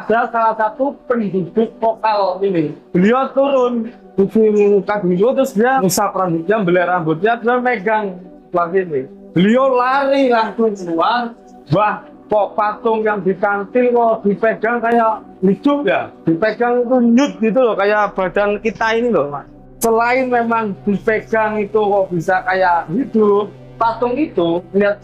Ada salah satu penduduk lokal ini. Beliau turun cuci muka dulu, terus dia ngusap rambutnya, belai rambutnya, dia megang sebelah ini. Beliau lari langsung keluar. Wah, kok patung yang di kantil kok dipegang kayak hidup ya? Dipegang itu nyut gitu loh, kayak badan kita ini loh, Mas. Selain memang dipegang itu kok bisa kayak hidup, patung itu lihat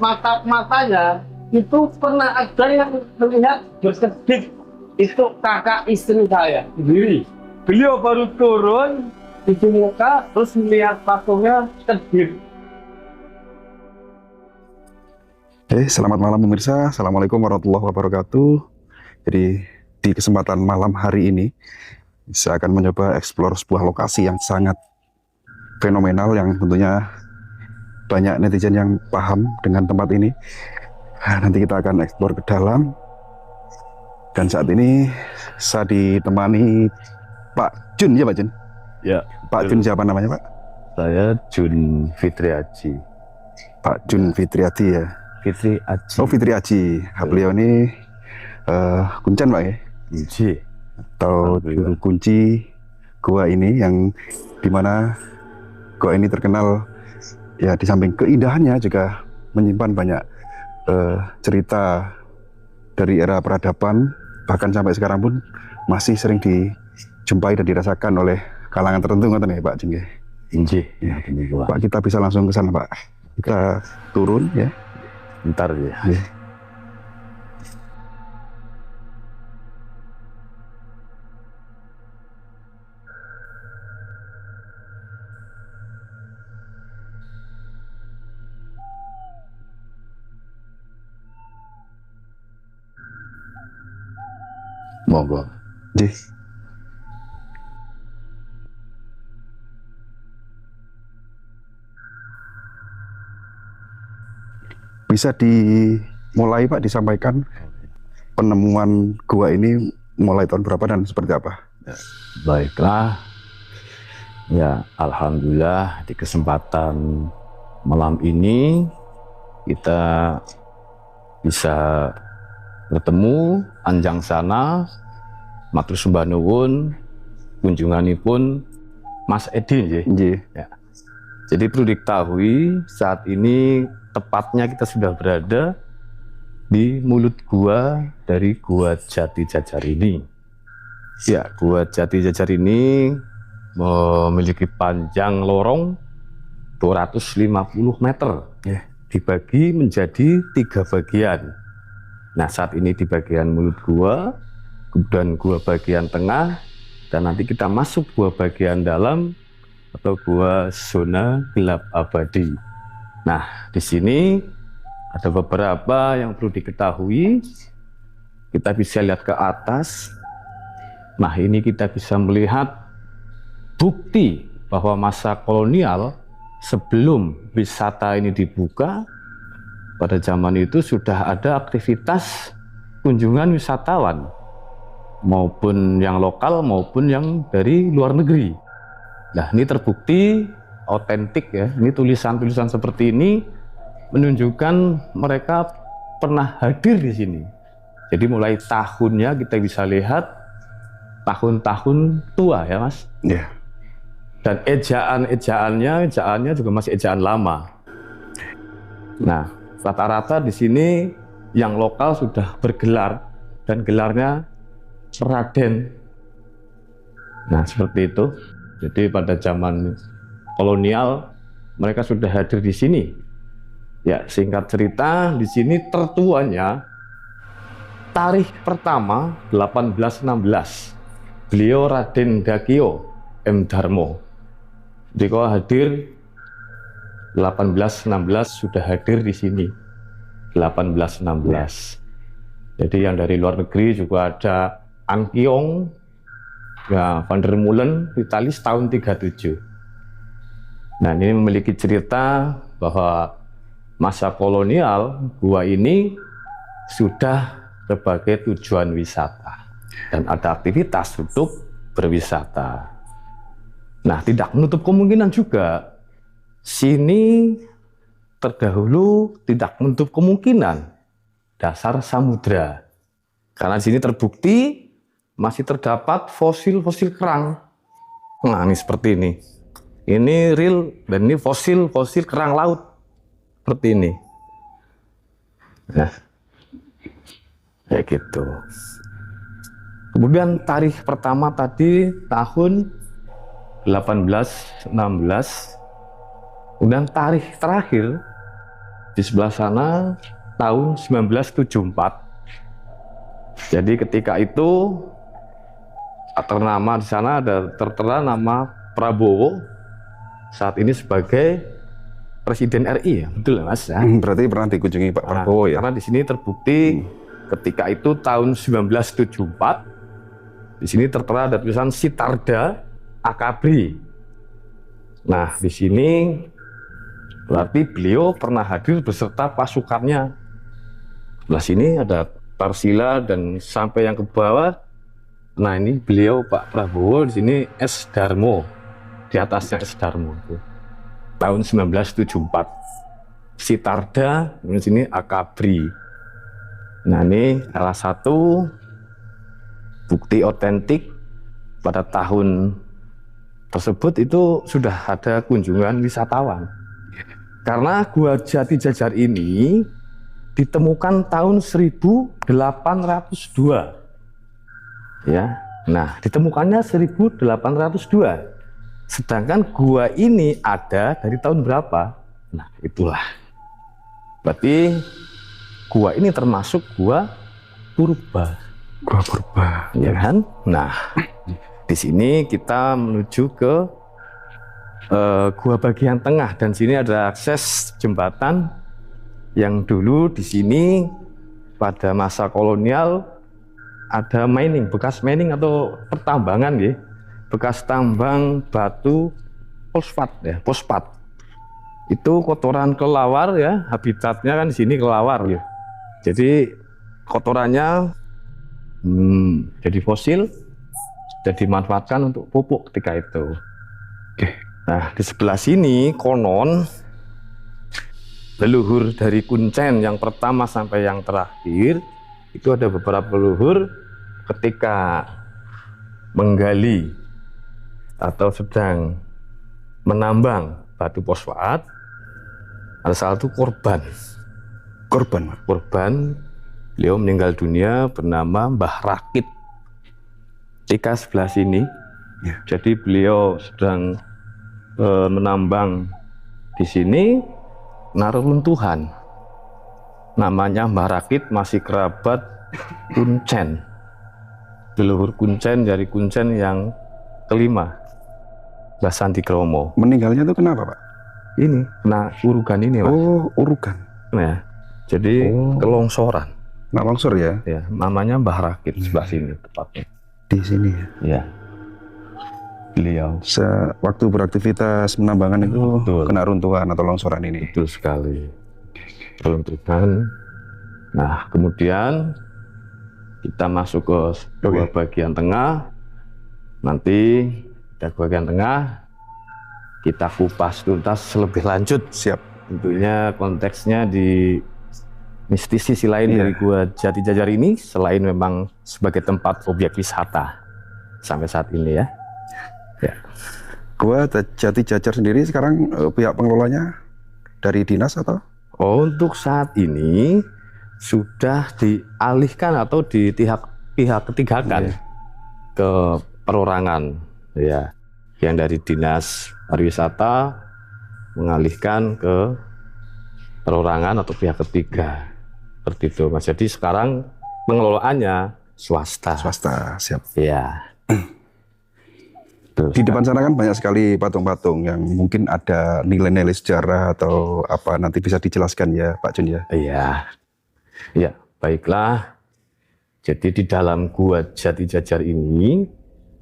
matanya itu pernah ada yang melihat berkedip. Itu kakak istri saya sendiri. Beliau baru turun di muka terus melihat patungnya kedip. Selamat malam pemirsa. Assalamualaikum warahmatullahi wabarakatuh. Jadi di kesempatan malam hari ini saya akan mencoba eksplor sebuah lokasi yang sangat fenomenal yang tentunya banyak netizen yang paham dengan tempat ini. Nanti kita akan eksplor ke dalam. Dan saat ini saya ditemani Pak Jun, ya Pak Jun? Ya. Pak Jun siapa namanya Pak? Saya Jun Fitri Aji. Pak Jun Fitri Aji ya? Fitri Aji. Oh Fitri Aji. Beliau ini kuncen Pak ya? Kunci. Atau juru kunci gua ini, yang dimana gua ini terkenal ya di samping keindahannya juga menyimpan banyak cerita dari era peradaban, bahkan sampai sekarang pun masih sering dijumpai dan dirasakan oleh kalangan tertentu, ngoten ya Pak Jun ya. Ya, Pak, kita bisa langsung ke sana Pak. Kita turun ya. Bentar ya. Monggo. Ji. Bisa dimulai Pak, disampaikan penemuan gua ini mulai tahun berapa dan seperti apa? Ya, baiklah. Ya, alhamdulillah di kesempatan malam ini kita bisa bertemu anjang sana matur sembah nuwun kunjunganipun Mas Edi nggih. Ya. Jadi perlu diketahui saat ini tepatnya kita sudah berada di mulut gua dari Gua Jati Jajar ini. Ya, Gua Jati Jajar ini memiliki panjang lorong 250 meter. Ya, dibagi menjadi 3 bagian. Nah, saat ini di bagian mulut gua, kemudian gua bagian tengah, dan nanti kita masuk gua bagian dalam atau gua zona gelap abadi. Nah, di sini ada beberapa yang perlu diketahui. Kita bisa lihat ke atas. Nah, ini kita bisa melihat bukti bahwa masa kolonial sebelum wisata ini dibuka, pada zaman itu sudah ada aktivitas kunjungan wisatawan, maupun yang lokal maupun yang dari luar negeri. Nah, ini terbukti otentik ya. Ini tulisan-tulisan seperti ini menunjukkan mereka pernah hadir di sini. Jadi mulai tahunnya kita bisa lihat tahun-tahun tua ya Mas. Ya. Dan ejaannya juga masih ejaan lama. Nah, rata-rata di sini yang lokal sudah bergelar dan gelarnya Raden. Nah, seperti itu. Jadi pada zaman kolonial mereka sudah hadir di sini. Ya, singkat cerita di sini tertuanya tarikh pertama 1816. Beliau Raden Dakio M. Darmo. Jadi kalau hadir 1816 sudah hadir di sini. 1816. Jadi yang dari luar negeri juga ada Ankyong, ya, Van der Molen, Vitalis tahun 37. Nah, ini memiliki cerita bahwa masa kolonial gua ini sudah berbagai tujuan wisata dan ada aktivitas untuk berwisata. Nah, tidak menutup kemungkinan juga sini terdahulu tidak menutup kemungkinan dasar samudra, karena di sini terbukti masih terdapat fosil-fosil kerang. Nah, ini seperti ini. Ini real dan ini fosil kerang laut. Seperti ini. Nah, kayak gitu. Kemudian tarikh pertama tadi tahun 1816. Kemudian tarikh terakhir di sebelah sana tahun 1974. Jadi ketika itu ternama di sana ada tertera nama Prabowo saat ini sebagai Presiden RI, ya betul ya Mas ya? Berarti pernah dikunjungi Pak Prabowo ya? Karena di sini terbukti ketika itu tahun 1974 di sini tertera ada tulisan Sitarda Akabri. Nah di sini berarti beliau pernah hadir beserta pasukannya. Sebelah sini ada Tarsila dan sampai yang ke bawah. Nah ini beliau Pak Prabowo, di sini S. Darmo, di atasnya S. Darmo itu. Tahun 1974. Sitarda, di sini Akabri. Nah ini salah satu bukti otentik pada tahun tersebut itu sudah ada kunjungan wisatawan. Karena Gua Jati Jajar ini ditemukan tahun 1802. Ya. Nah, ditemukannya 1802. Sedangkan gua ini ada dari tahun berapa? Nah, itulah. Berarti gua ini termasuk gua purba. Gua purba. Ya kan? Nah, di sini kita menuju ke gua bagian tengah dan sini ada akses jembatan yang dulu di sini pada masa kolonial ada mining, bekas mining atau pertambangan ya, bekas tambang batu fosfat ya, fosfat. Itu kotoran kelelawar ya, habitatnya kan di sini kelelawar ya. Jadi kotorannya jadi fosil, jadi dimanfaatkan untuk pupuk ketika itu. Oke. Nah di sebelah sini konon leluhur dari Kuncen yang pertama sampai yang terakhir itu ada beberapa leluhur ketika menggali atau sedang menambang batu fosfat ada salah satu korban beliau meninggal dunia bernama Mbah Rakit ketika sebelah sini ya. Jadi beliau sedang menambang di sini naruh runtuhan namanya Mbah Rakit, masih kerabat Kuncen, leluhur Kuncen dari Kuncen yang kelima, Mbah Sandi Kromo. Meninggalnya itu kenapa Pak? Ini kena urugan ini Mas. Oh urugan. Nah jadi kelongsoran. Nggak longsor ya? Ya namanya Mbah Rakit sebelah sini tepatnya. Di sini ya? Ya. Beliau waktu beraktivitas menambangan itu kena runtuhan atau longsoran ini. Betul sekali. Runtuhan. Nah, kemudian kita masuk ke sebuah bagian tengah. Nanti dari bagian tengah kita kupas tuntas lebih lanjut. Siap. Tentunya konteksnya di mistisisi lain dari Gua Jati Jajar ini selain memang sebagai tempat objek wisata sampai saat ini ya. Ya. Gua Jati Jajar sendiri sekarang pihak pengelolanya dari dinas atau? Oh, untuk saat ini sudah dialihkan atau di pihak ketiga kan ke perorangan ya, yang dari dinas pariwisata mengalihkan ke perorangan atau pihak ketiga seperti itu Mas. Jadi sekarang pengelolaannya swasta. Swasta, siap. Ya. Di depan sana kan banyak sekali patung-patung yang mungkin ada nilai-nilai sejarah atau apa, nanti bisa dijelaskan ya Pak Jun ya? Iya, ya baiklah. Jadi di dalam Gua Jati Jajar ini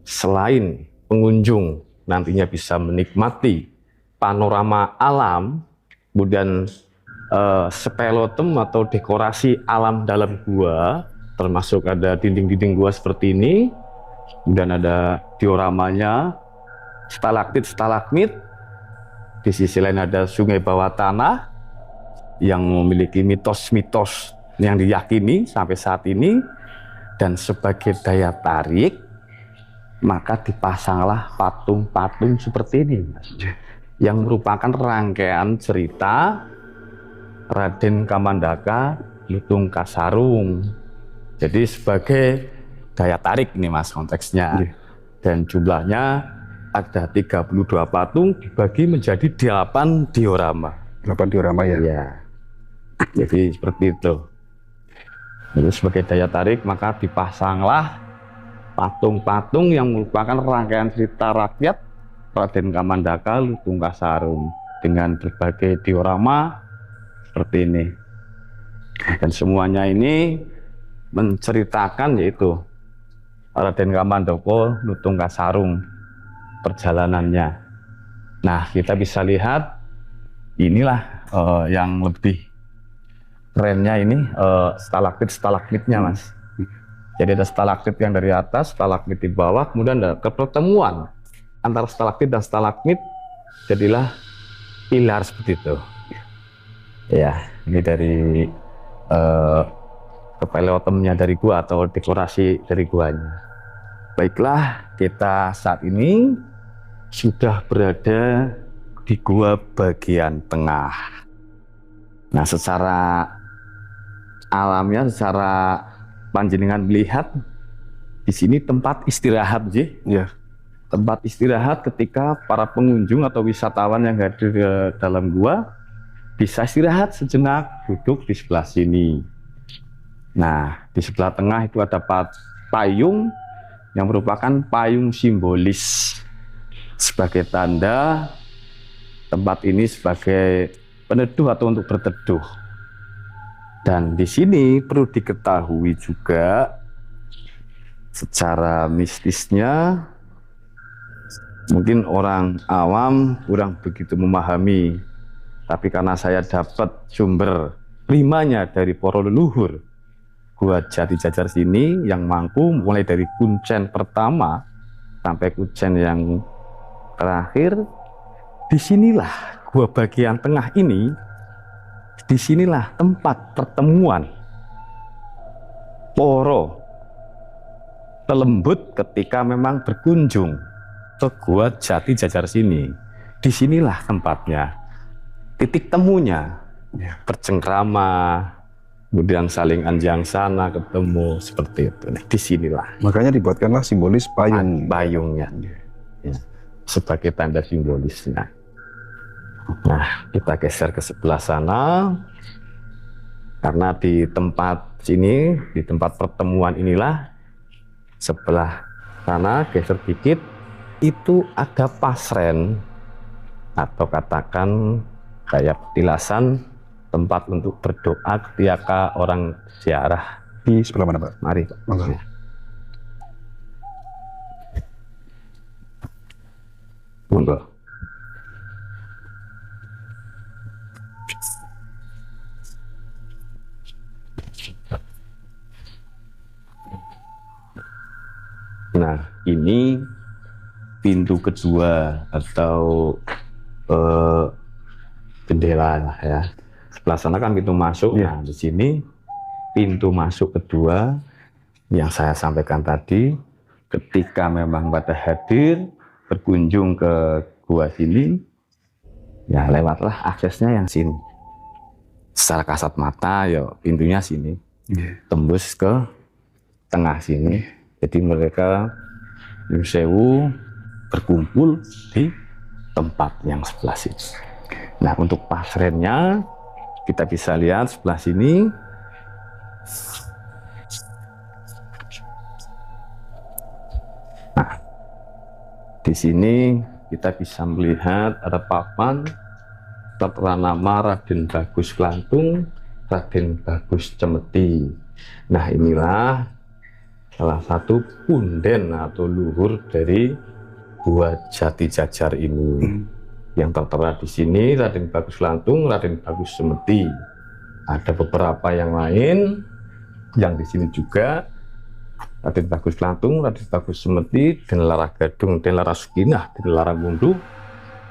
selain pengunjung nantinya bisa menikmati panorama alam, kemudian spelotem atau dekorasi alam dalam gua, termasuk ada dinding-dinding gua seperti ini. Kemudian ada dioramanya, stalaktit, stalagmit. Di sisi lain ada sungai bawah tanah yang memiliki mitos-mitos yang diyakini sampai saat ini. Dan sebagai daya tarik, maka dipasanglah patung-patung seperti ini, Mas, yang merupakan rangkaian cerita Raden Kamandaka Lutung Kasarung. Jadi sebagai daya tarik ini, Mas, konteksnya. Dan jumlahnya ada 32 patung dibagi menjadi 8 diorama. 8 diorama ya. Ya. Jadi seperti itu. Jadi sebagai daya tarik maka dipasanglah patung-patung yang merupakan rangkaian cerita rakyat Raden Kamandaka Lutung Kasarung dengan berbagai diorama seperti ini. Dan semuanya ini menceritakan yaitu Raden Kamandaka Lutung Kasarung, perjalanannya. Nah, kita bisa lihat inilah yang lebih kerennya ini stalaktit-stalagmitnya, Mas. Jadi ada stalaktit yang dari atas, stalagmit di bawah, kemudian ada pertemuan antara stalaktit dan stalagmit, jadilah pilar seperti itu. Ya, ini dari kepeleotemnya dari gua atau dekorasi dari guanya. Baiklah, kita saat ini sudah berada di gua bagian tengah. Nah, secara alamnya, secara panjenengan melihat di sini tempat istirahat, Ji. Ya. Tempat istirahat ketika para pengunjung atau wisatawan yang hadir di dalam gua bisa istirahat sejenak, duduk di sebelah sini. Nah, di sebelah tengah itu ada payung yang merupakan payung simbolis sebagai tanda tempat ini sebagai peneduh atau untuk berteduh. Dan di sini perlu diketahui juga secara mistisnya, mungkin orang awam kurang begitu memahami, tapi karena saya dapat sumber primanya dari para leluhur gua Jati Jajar sini yang mampu mulai dari kuncen pertama sampai kuncen yang terakhir, disinilah gua bagian tengah ini, disinilah tempat pertemuan poro pelembut ketika memang berkunjung ke gua Jati Jajar sini. Disinilah tempatnya, titik temunya, bercengkrama, kemudian saling anjang sana ketemu seperti itu. Nah, disinilah. Makanya dibuatkanlah simbolis payung. Payungnya, ya, sebagai tanda simbolisnya. Nah, kita geser ke sebelah sana, karena di tempat sini, di tempat pertemuan inilah, sebelah sana geser dikit, itu ada pasren, atau katakan kayak petilasan, tempat untuk berdoa ketika orang ziarah. Di sebelah mana, Pak? Mari, Pak. Monggo. Monggo. Nah, ini pintu kedua atau jendela ya. Sebelah sana kan pintu masuk. Ya. Nah, di sini pintu masuk kedua yang saya sampaikan tadi, ketika memang pada hadir berkunjung ke gua sini, ya lewatlah aksesnya yang sini. Secara kasat mata ya pintunya sini, tembus ke tengah sini. Jadi mereka Sewu berkumpul di tempat yang sebelah sini. Nah, untuk pasrennya kita bisa lihat sebelah sini. Nah, di sini kita bisa melihat ada papan tertera nama Raden Bagus Klantung, Raden Bagus Cemeti. Nah, inilah salah satu punden atau luhur dari gua Jati Jajar ini. Yang tertera di sini Raden Bagus Klantung, Raden Bagus Cemeti. Ada beberapa yang lain yang di sini juga Raden Bagus Klantung, Raden Bagus Cemeti, Denlara Gadung, Denlara Sukinah, Denlara Mundu,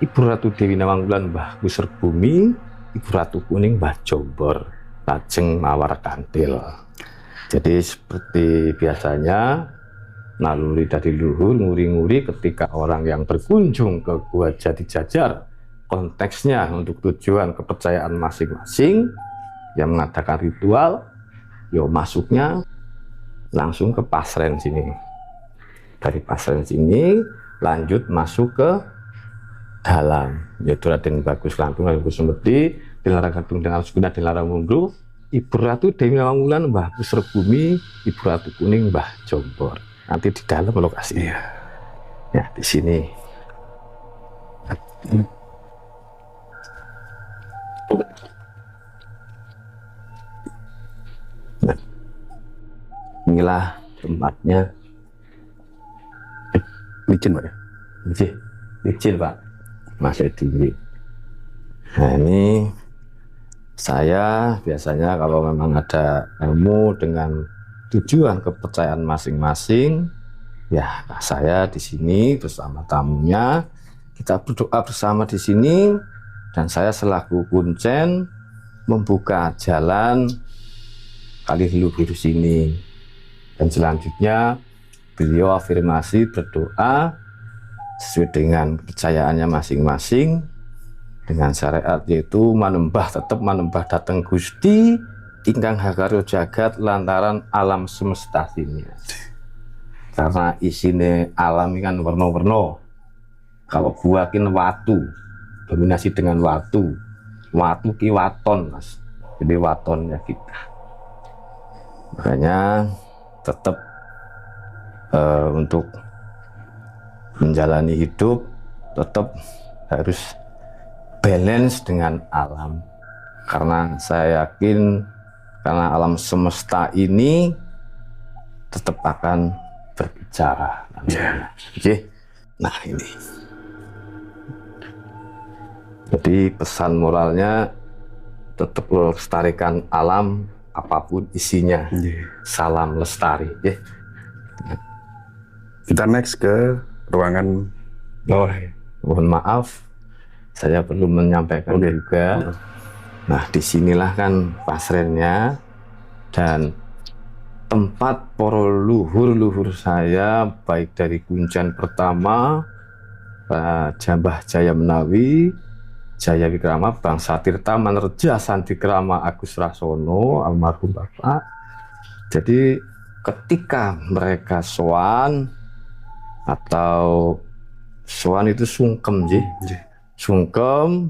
Ibu Ratu Dewi Nawangwulan Mbah Kusir Bumi, Ibu Ratu Kuning Mbah Jombor, lajeng Mawar Kantil. Jadi seperti biasanya naluri dari luhur nguri-nguri ketika orang yang berkunjung ke Gua Jati Jajar, konteksnya untuk tujuan kepercayaan masing-masing yang mengadakan ritual, yo masuknya langsung ke pasren sini. Dari pasren sini lanjut masuk ke dalam, yaitu Raden Bagus Lampung, Raden Kusumedi, Dilarang Gadung dengan Suguna, Dilarang Mundu, Ibu Ratu Dewi Lawangulan, Mbah Pusrebumi, Ibu Ratu Kuning, Mbah Jombor. Nanti di dalam lokasinya. Ya, di sini. Nah, inilah tempatnya. Licin, Pak ya? Licin, Pak. Masih tinggi. Nah, ini saya biasanya kalau memang ada ilmu dengan tujuan kepercayaan masing-masing, ya saya di sini bersama tamunya, kita berdoa bersama di sini, dan saya selaku kuncen membuka jalan kali leluhur sini. Dan selanjutnya beliau afirmasi berdoa sesuai dengan kepercayaannya masing-masing, dengan syariat yaitu tetap manembah dateng Gusti ingkang hakaryo jagat lantaran alam semesta sini. Karena isine alam ini kan warna-warna. Kalau gua kin watu, dominasi dengan watu ki waton, Mas. Jadi watonnya kita. Makanya tetap untuk menjalani hidup tetap harus balance dengan alam, karena saya yakin karena alam semesta ini tetap akan berbicara. Oke. Nah, ini jadi pesan moralnya tetap melestarikan alam apapun isinya. Salam lestari. Kita next ke ruangan. Mohon maaf, saya perlu menyampaikan juga. Nah, disinilah kan pasrennya dan tempat para luhur-luhur saya, baik dari kuncen pertama, Jambah Jaya Menawi, Jaya Wikrama, Bangsa Tirta, Manerja Sandikrama Agus Rasono, almarhum Bapak. Jadi ketika mereka sowan atau sowan itu sungkem sih. Sungkem,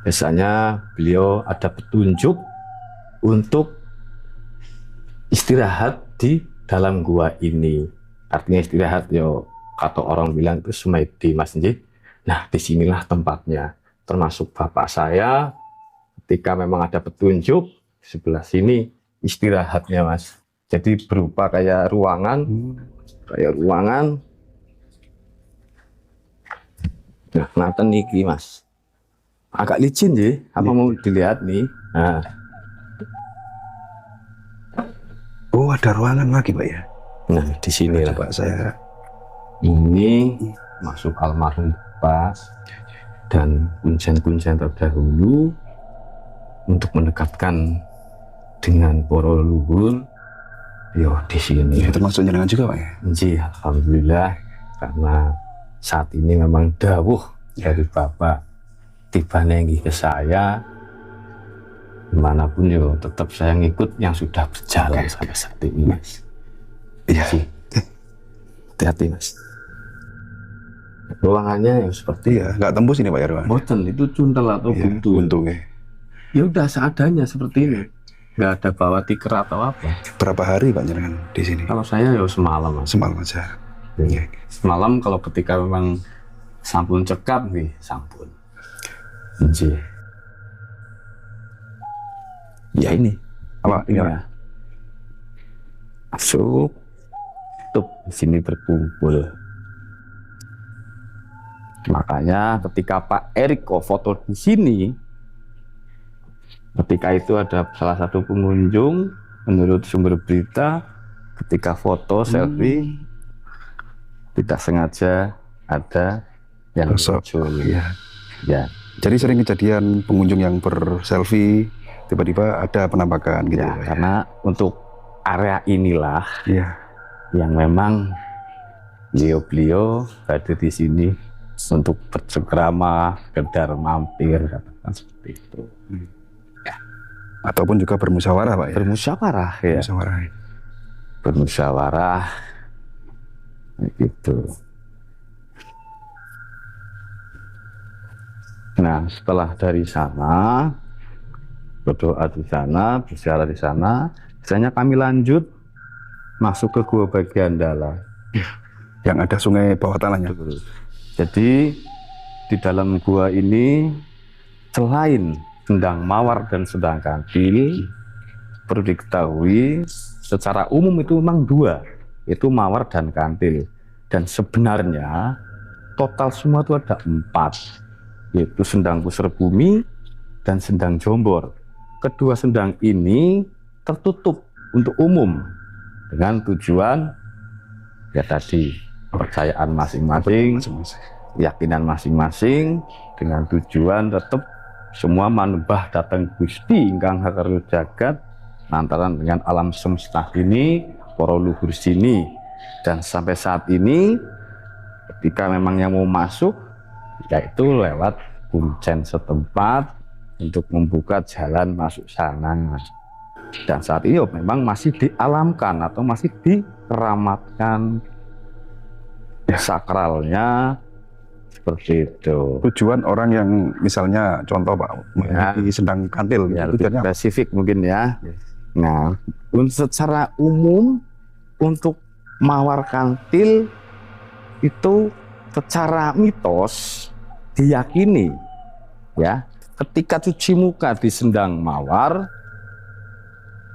biasanya beliau ada petunjuk untuk istirahat di dalam gua ini. Artinya istirahat, yo kata orang bilang itu sumedi, Mas. Nah, disinilah tempatnya. Termasuk bapak saya, ketika memang ada petunjuk di sebelah sini istirahatnya, Mas. Jadi berupa kayak ruangan, Nah, nanten niki, Mas. Agak licin sih, apa mau dilihat nih? Nah. Oh, ada ruangan lagi, Pak ya? Nah, di sini lah, Pak, saya. Ini masuk almarhum Bapak dan kuncen-kuncen terdahulu untuk mendekatkan dengan para leluhur. Yo, di sini. Ya, termasuk jenengan juga, Pak ya? Ji, alhamdulillah, karena saat ini memang dawuh dari Bapak tiba nengi ke saya, dimanapun yo tetap saya ngikut yang sudah berjalan sampai saat ini, Mas. Iya. Hati-hati, Mas. Ruangannya yang seperti nggak tembus ini, Pak ya, ruangan? boten itu cuntel atau buntu. Buntu ya. Ya udah seadanya seperti ini. Nggak ada bawa tikar atau apa. Berapa hari, Pak, jenengan di sini? Kalau saya ya semalam, Mas. Semalam aja. Iya. Semalam kalau ketika memang sampun cekap nih, sampun. Nggih. Ya ini. Apa? Ini, Pak? Ya. Masuk. Tuh, di sini berkumpul. Makanya ketika Pak Eriko foto di sini, ketika itu ada salah satu pengunjung, menurut sumber berita, ketika foto selfie, tidak sengaja ada yang muncul. Iya. Ya. Jadi sering kejadian pengunjung yang berselfie, tiba-tiba ada penampakan gitu. Ya, karena untuk area inilah Iya. yang memang beliau hadir di sini untuk bercengkrama, sekedar mampir, katakan seperti itu. Ataupun juga bermusyawarah, Pak ya. Bermusyawarah ya. Musyawarah. Bermusyawarah gitu. Nah, setelah dari sana berdoa di sana, berziarah di sana, biasanya kami lanjut masuk ke gua bagian dalam. Yang ada sungai bawah tanahnya. Jadi di dalam gua ini selain sendang mawar dan sendang kantil, perlu diketahui secara umum itu memang dua, itu mawar dan kantil. Dan sebenarnya total semua itu ada 4, yaitu sendang pusar bumi dan sendang jombor. Kedua sendang ini tertutup untuk umum dengan tujuan ya tadi kepercayaan masing-masing, keyakinan masing-masing, dengan tujuan tetap semua manembah datang Gusti ingkang hakaril jagat lantaran dengan alam semesta ini, para luhur sini. Dan sampai saat ini ketika memang yang mau masuk yaitu lewat kuncen setempat untuk membuka jalan masuk sana. Dan saat ini memang masih dialamkan atau masih dikeramatkan sakralnya seperti itu. Tujuan orang yang misalnya contoh Pak, memiliki sendang kantil, Ya, tujuannya apa? spesifik mungkin ya. Nah, secara umum untuk mawar kantil itu secara mitos diyakini ya, ketika cuci muka di sendang mawar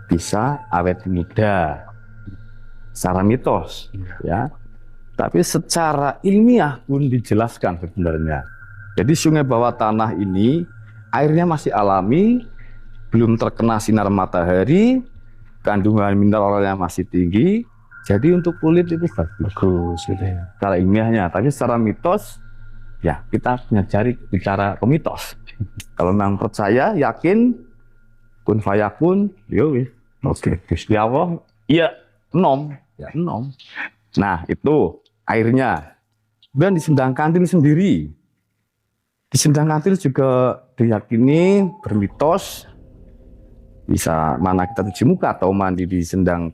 bisa awet muda secara mitos ya. Tapi secara ilmiah pun dijelaskan sebenarnya. Jadi sungai bawah tanah ini airnya masih alami, belum terkena sinar matahari, kandungan mineralnya masih tinggi. Jadi untuk kulit itu bagus gitu ya, secara ilmiahnya. Tapi secara mitos, ya kita ngajari bicara ke mitos. Kalau memang percaya, yakin, kun fayakun, yo oke. Gusti Allah, iya enom, ya enom. Nah itu airnya. Dan di sendang kantil sendiri, di sendang kantil juga diyakini bermitos. Bisa mana kita cuci muka atau mandi di sendang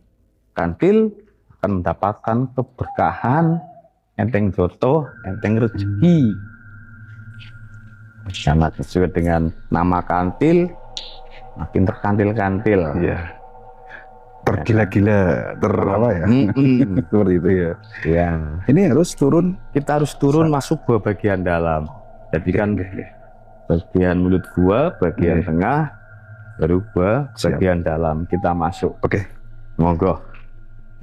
kantil akan mendapatkan keberkahan, enteng joto, enteng rezeki. Karena sesuai dengan nama kantil, makin terkantil-kantil. Iya. Tergila-gila, apa ya? Seperti itu ya. Ya. Ini harus turun. Kita harus turun masuk gua bagian dalam. Jadi kan bagian mulut gua, bagian tengah, baru gua bagian dalam. Kita masuk. Oke. Monggo.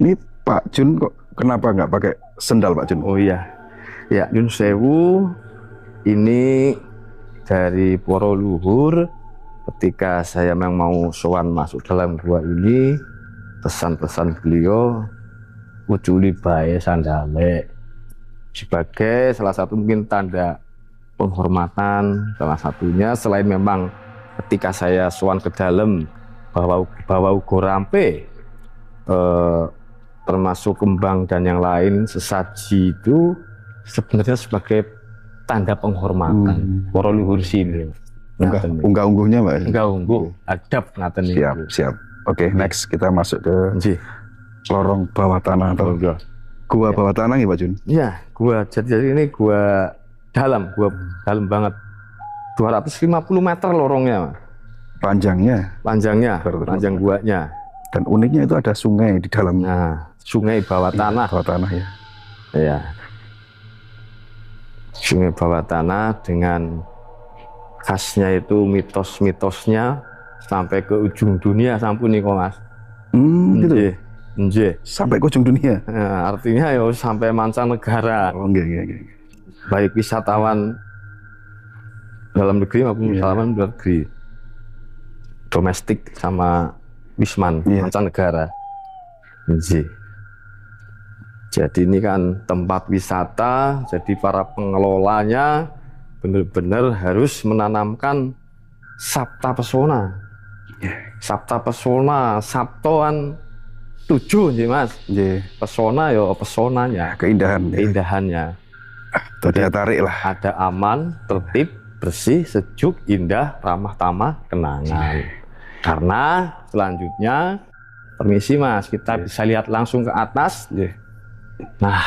Ini Pak Jun kok kenapa nggak pakai sendal Pak Jun? Oh iya, ya Nyun Sewu ini dari para luhur. Ketika saya memang mau sowan masuk dalam gua ini, pesan-pesan beliau uculi bae sandale sebagai salah satu mungkin tanda penghormatan. Salah satunya selain memang ketika saya sowan ke dalam bawa ugo rampe, termasuk kembang dan yang lain sesaji itu sebenarnya sebagai tanda penghormatan para luhur sini. Unggah-ungguhnya Pak. Unggah-ungguh adab ngaten niku. Siap, siap. Oke, next kita masuk ke Nggih. lorong bawah tanah atau Monggo. gua bawah tanah ya Pak Jun. Iya, gua jadi ini gua dalam banget. 250 meter lorongnya, Panjangnya panjangnya, panjang guanya. dan uniknya itu ada sungai di dalamnya. Nah, sungai bawah tanah. Bawah tanah ya. Iya. Sungai bawah tanah dengan khasnya itu mitos-mitosnya sampai ke ujung dunia sampun nih kok Mas. Gitu. Nggih, nggih. Sampai ke ujung dunia. Nah, artinya ya sampai mancanegara. Oh, nggih. Baik wisatawan dalam negeri maupun wisatawan luar negeri, domestik sama wisman mancanegara. Nggih. Jadi ini kan tempat wisata, jadi para pengelolanya benar-benar harus menanamkan sabta pesona. Sabta pesona, sabtoan tujuh sih Mas. Nggih. Pesona ya pesonanya, Keindahan. Ya. keindahannya. Daya tarik lah. Ada aman, tertib, bersih, sejuk, indah, ramah tamah, kenangan. Karena selanjutnya, permisi Mas, kita bisa lihat langsung ke atas. Nah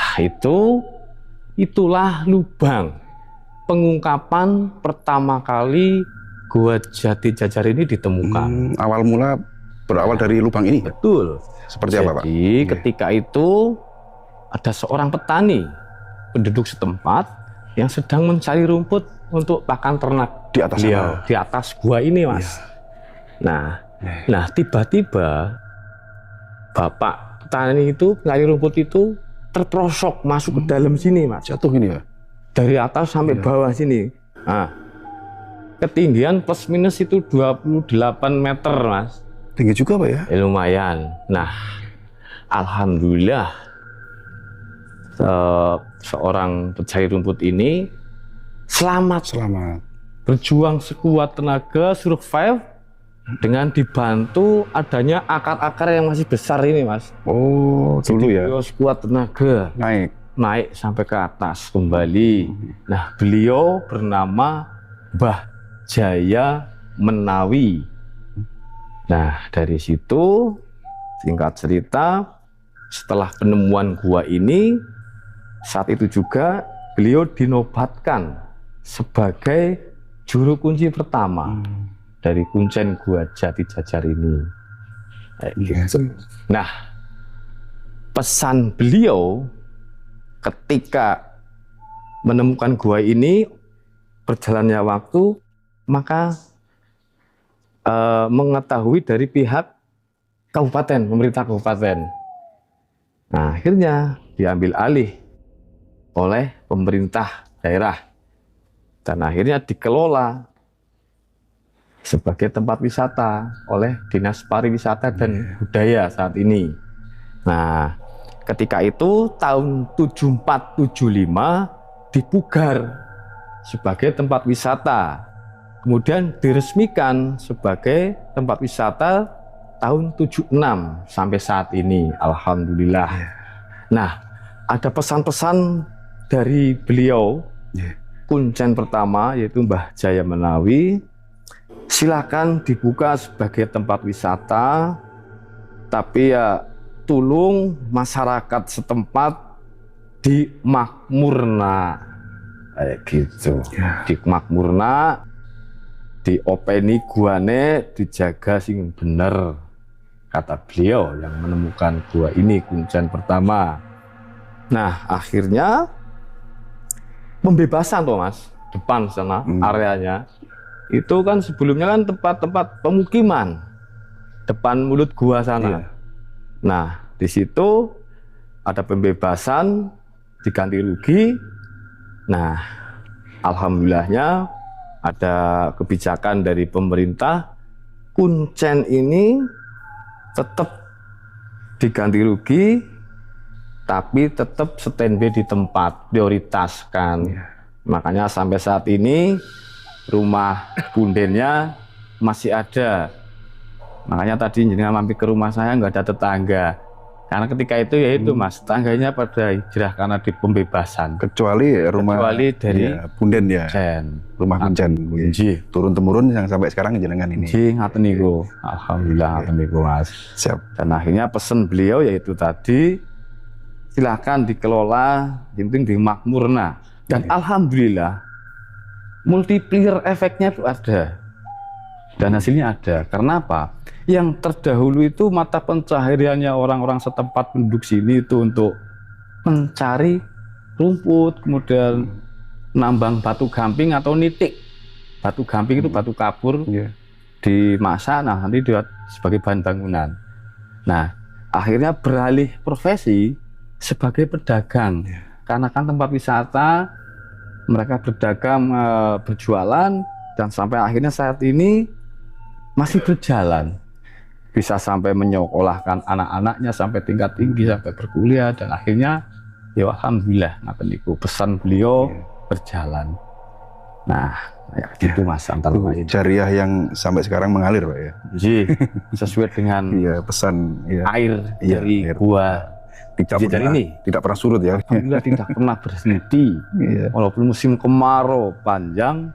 itulah lubang pengungkapan pertama kali Gua Jati Jajar ini ditemukan. Awal mula berawal dari lubang ini. Betul. Seperti apa Pak? Jadi ketika itu ada seorang petani penduduk setempat yang sedang mencari rumput untuk pakan ternak Di atas sana. di atas gua ini Mas. Nah tiba-tiba bapak petani itu mencari rumput itu terperosok masuk ke dalam sini Mas. Jatuh ini ya? Dari atas sampai bawah sini. Nah, ketinggian plus minus itu 28 meter Mas. Tinggi juga Pak ya? Lumayan. Nah, alhamdulillah seorang pencari rumput ini selamat, berjuang sekuat tenaga, survive dengan dibantu adanya akar-akar yang masih besar ini Mas. Oh, dulu ya? Beliau sekuat tenaga naik sampai ke atas kembali. Nah, beliau bernama Mbah Jaya Menawi. Nah, dari situ singkat cerita, setelah penemuan gua ini, saat itu juga beliau dinobatkan sebagai juru kunci pertama dari kuncen Gua Jati Jajar ini. Nah, pesan beliau ketika menemukan gua ini, berjalannya waktu, maka mengetahui dari pihak kabupaten, pemerintah kabupaten. Nah, akhirnya diambil alih oleh pemerintah daerah dan akhirnya dikelola sebagai tempat wisata oleh Dinas Pariwisata dan Budaya saat ini. Nah, ketika itu tahun 74-75 dipugar sebagai tempat wisata. Kemudian diresmikan sebagai tempat wisata tahun 76 sampai saat ini, alhamdulillah. Nah, ada pesan-pesan dari beliau, kuncen pertama yaitu Mbah Jaya Menawi, silakan dibuka sebagai tempat wisata, tapi ya tolong masyarakat setempat dimakmurna, kayak gitu, dimakmurna. Diopeni guane, dijaga sing bener, kata beliau yang menemukan gua ini kuncen pertama. Nah, akhirnya pembebasan tuh Mas, depan sana areanya itu kan sebelumnya kan tempat-tempat pemukiman depan mulut gua sana. Nah, di situ ada pembebasan, diganti rugi. Nah, alhamdulillahnya ada kebijakan dari pemerintah, kuncen ini tetap diganti rugi, tapi tetap standby di tempat, prioritaskan. Makanya sampai saat ini rumah pundennya masih ada. Makanya tadi jenengan mampir ke rumah saya nggak ada tetangga. Karena ketika itu ya itu Mas, tetangganya pada hijrah karena di pembebasan. Kecuali dari punden ya. Rumah kuncen. Turun temurun yang sampai sekarang jenengan ini. Ngaten niku. Alhamdulillah ngaten niku Mas. Siap. Dan akhirnya pesan beliau yaitu tadi, silahkan dikelola, yang penting dimakmurna. Dan alhamdulillah multiplier efeknya itu ada. Dan hasilnya ada. Karena apa? Yang terdahulu itu mata pencahariannya orang-orang setempat penduduk sini itu untuk mencari rumput, kemudian nambang batu gamping atau nitik. Batu gamping itu batu kapur, dimasak, nah nanti dibuat sebagai bahan bangunan. Nah, akhirnya beralih profesi sebagai pedagang. Karena kan tempat wisata, mereka berdagang, berjualan, dan sampai akhirnya saat ini masih berjalan. Bisa sampai menyekolahkan anak-anaknya sampai tingkat tinggi, sampai berkuliah, dan akhirnya ya alhamdulillah ngaten niku pesan beliau berjalan. Nah, ya gitu Mas antara Itu lain. jariah yang sampai sekarang mengalir Pak ya. Jadi sesuai dengan Iya, pesan ya. air Iya, dari air. gua Tidak jadi dari pernah, ini. tidak pernah surut ya. Alhamdulillah tidak pernah berhenti. Iya. Walaupun musim kemarau panjang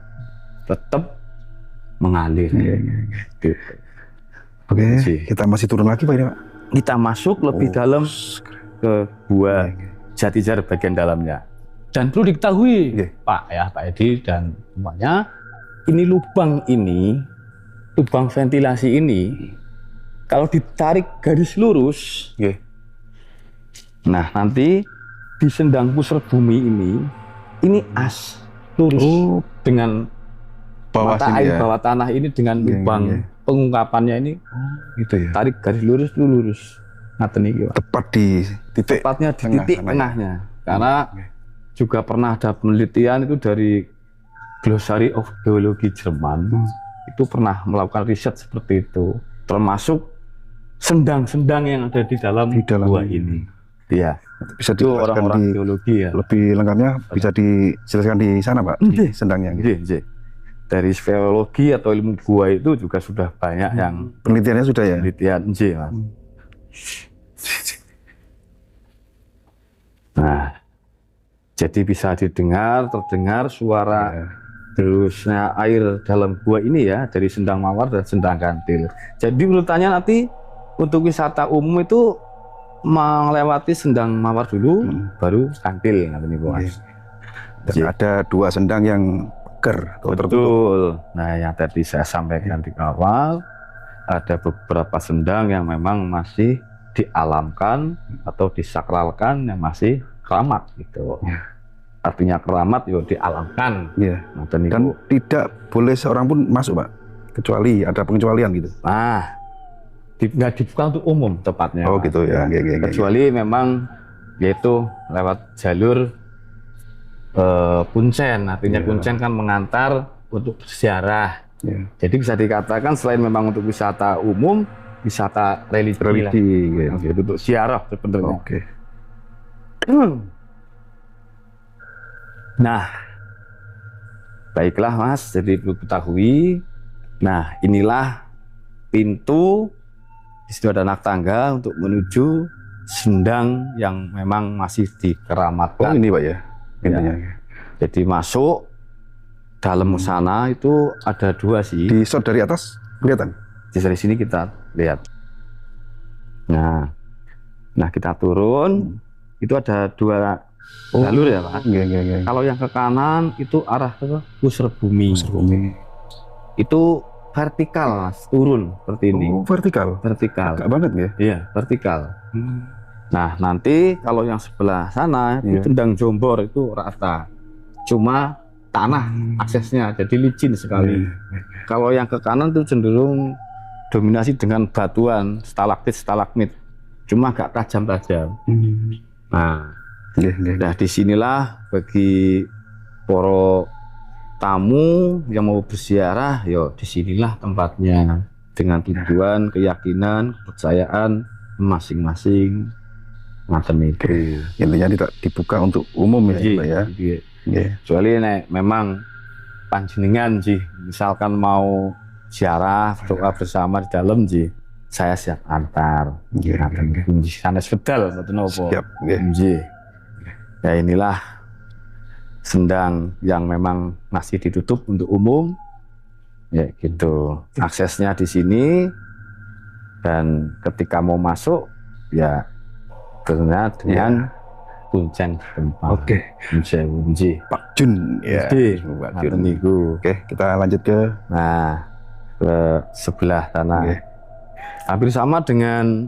tetap mengalir. Iya, Gitu. Oke, Sih. kita masih turun lagi Pak ini Pak. Kita masuk lebih dalam ke gua Jatijar bagian dalamnya. Dan perlu diketahui Iya. Pak Edi dan semuanya, ini lubang ventilasi ini, kalau ditarik garis lurus, Iya. nah nanti di sendang pusar bumi ini as lurus Oh, dengan bawah mata sini air ya. bawah tanah ini dengan Iya, lubang iya. pengungkapannya ini, Gitu ya. tarik garis lurus itu lurus. Ngaten iki, Pak. Tepat di titik Tepatnya di tengah titik sana ya. tengahnya. Karena juga pernah ada penelitian itu dari Glossary of Geology Jerman, itu pernah melakukan riset seperti itu, termasuk sendang-sendang yang ada di dalam gua ini. Iya, Bisa itu dijelaskan orang-orang di geologi ya. lebih lengkapnya bisa dijelaskan di sana Pak, di sendangnya. Gitu. Iya. Dari speleologi atau ilmu gua itu juga sudah banyak yang Penelitiannya sudah ya. penelitian, Mas. Nah, jadi bisa terdengar suara derusnya air dalam gua ini ya, dari Sendang Mawar dan Sendang Kantil. Jadi urutannya nanti untuk wisata umum itu melewati Sendang Mawar dulu, baru Kantil nanti Mas. Dan ada 2 sendang yang peker atau tertutup. Betul. Nah, yang tadi saya sampaikan di awal, ada beberapa sendang yang memang masih dialamkan atau disakralkan, yang masih keramat gitu. Artinya keramat ya dialamkan. Iya. Ngoten niku. Dan tidak boleh seorang pun masuk Pak, kecuali ada pengecualian gitu. Nah, nggak dibuka untuk umum tepatnya. Oh Mas. gitu ya. Kecuali memang yaitu lewat jalur kuncen. Artinya kuncen kan mengantar untuk berziarah. Ya. Jadi bisa dikatakan selain memang untuk wisata umum, wisata religi, Gitu. untuk ziarah sebenarnya. Oke. Nah, baiklah Mas, jadi perlu ketahui. Nah, inilah pintu. Di situ ada anak tangga untuk menuju sendang yang memang masih Oh dikeramatkan. ini Pak ya. Intinya. Jadi masuk dalam sana itu ada 2 sih. Di shot dari atas kelihatan. Dari sini kita lihat. Nah kita turun. Itu ada 2 jalur ya Pak. Iya. Kalau yang ke kanan itu arah ke pusar bumi. Bumi. Itu vertikal Mas, turun seperti ini. Oh, vertikal. Vertikal. Agak banget ya. Iya, vertikal. Nah, nanti kalau yang sebelah sana Iya. itu Sendang Jombor itu rata. Cuma tanah aksesnya jadi licin sekali. Kalau yang ke kanan itu cenderung dominasi dengan batuan, stalaktit, stalagmit. Cuma agak tajam-tajam. Nah, nah disinilah bagi para tamu yang mau berziarah, yo disinilah tempatnya dengan tujuan, keyakinan, kepercayaan masing-masing. Ngaten iki. Intinya tidak dibuka untuk umum ya, Pak ya. Iya. Kecuali nek memang panjenengan sih, misalkan mau ziarah doa bersama di dalam sih, saya siap antar. Ngaten sanes pedal mboten napa. Siap, nggih. Nggih. Ya inilah sendang yang memang masih ditutup untuk umum. Ya gitu. Aksesnya di sini dan ketika mau masuk ya dengan kuncen tempat. Oke. Kunci. Pak Jun ya. Pak Jun. Niku. Oke, kita lanjut ke ke sebelah sana. Oke. Hampir sama dengan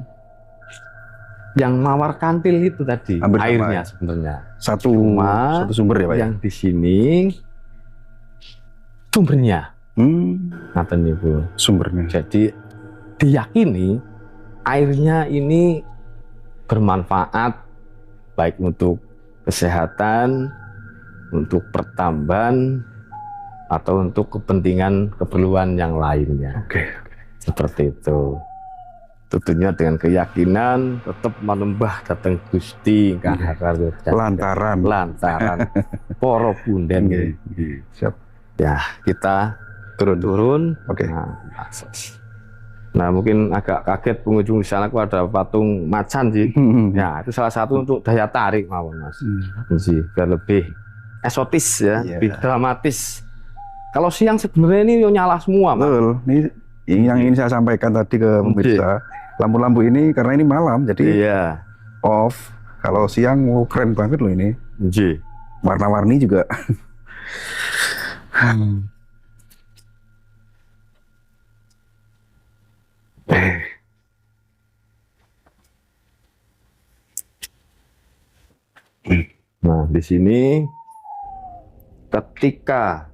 yang Mawar Kantil itu tadi. Hampir sama, airnya ya? sebenarnya. satu sumber ya Pak ya. Yang di sini sumbernya. Ngaten niku. Sumbernya. Jadi diyakini airnya ini bermanfaat baik untuk kesehatan, untuk pertambangan, atau untuk kepentingan keperluan yang lainnya. Oke. Seperti itu. Tentunya dengan keyakinan tetap menembah datang Gusti Lantaran lantaran poro punden. Siap. Ya, kita turun. Oke. Nah, mungkin agak kaget pengunjung di sana kok ada patung macan sih. Ya, itu salah satu untuk daya tarik mawon, Mas. Sih, biar lebih eksotis ya, lebih dramatis. Kalau siang sebenarnya ini nyala semua, Mas. Betul. Ini yang ingin saya sampaikan tadi ke pemirsa. Lampu-lampu ini karena ini malam, jadi off. Kalau siang keren banget loh ini. Warna-warni juga. Nah, di sini ketika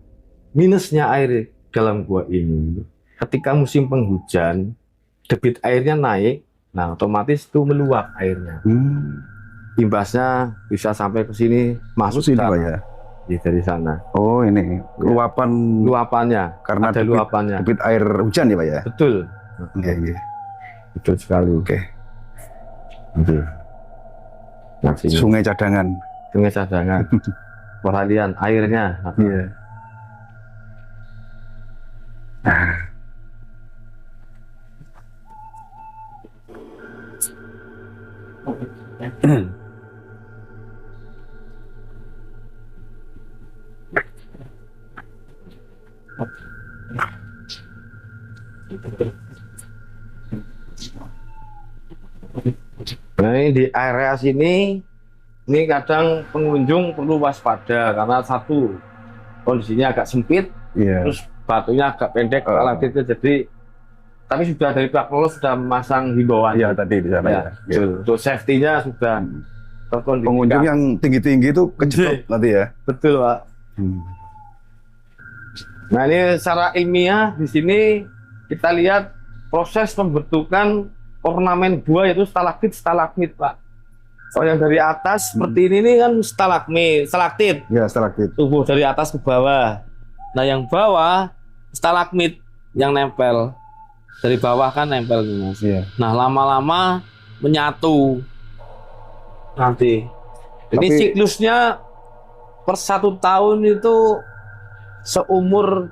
minusnya air dalam gua ini, ketika musim penghujan, debit airnya naik, nah otomatis itu meluap airnya. Imbasnya bisa sampai ke sini, masuk sini Pak ya. Dari sana. Oh, ini luapannya karena ada luapannya. Debit air hujan ya Pak ya. Betul. Betul sekali. Nah, sungai cadangan. Perhatian airnya. Nah, ini di area sini, ini kadang pengunjung perlu waspada karena satu kondisinya agak sempit, terus batunya agak pendek, jadi tapi sudah dari pihak pengelola sudah memasang himbauan. Iya tadi di sana untuk safety-nya sudah terkondisi. Pengunjung yang tinggi-tinggi itu kejedot nanti ya. Betul, Pak. Nah, ini secara ilmiah di sini kita lihat proses pembentukan ornamen gua yaitu stalaktit, Pak. Kalau yang dari atas seperti ini kan stalaktit. Ya, stalaktit. Tubuh dari atas ke bawah. Nah, yang bawah stalagmit yang nempel. Dari bawah kan nempel nih, Mas. Nah, lama-lama menyatu nanti. Ini siklusnya per 1 tahun itu seumur